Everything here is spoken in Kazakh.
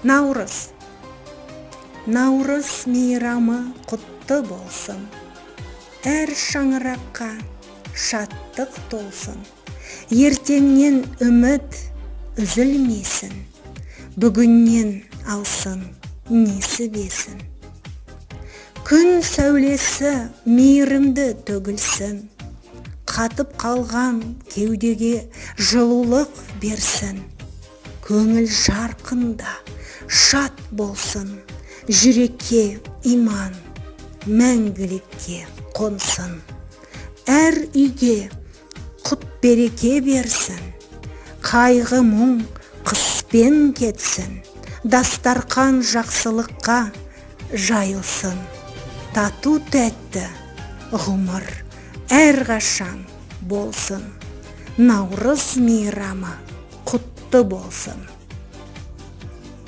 Наурыз. Наурыз мейрамы құтты болсын. Әр шаңыраққа шаттық толсын. Ертеңнен үміт үзілмесін. Бүгіннен алсын несібесін. Күн сәулесі мейірімді төгілсін. Қатып қалған кеудеге жылулық берсін. Көңіл жарқында шат болсын. Жүрекке иман мәңгілікке қонсын. Әр үйге құт береке берсін. Қайғы мұң қыспен кетсін. Дастарқан жақсылыққа жайылсын. Тату тәтті ғұмыр әрқашан болсын. Наурыз мейрамы құтты болсын.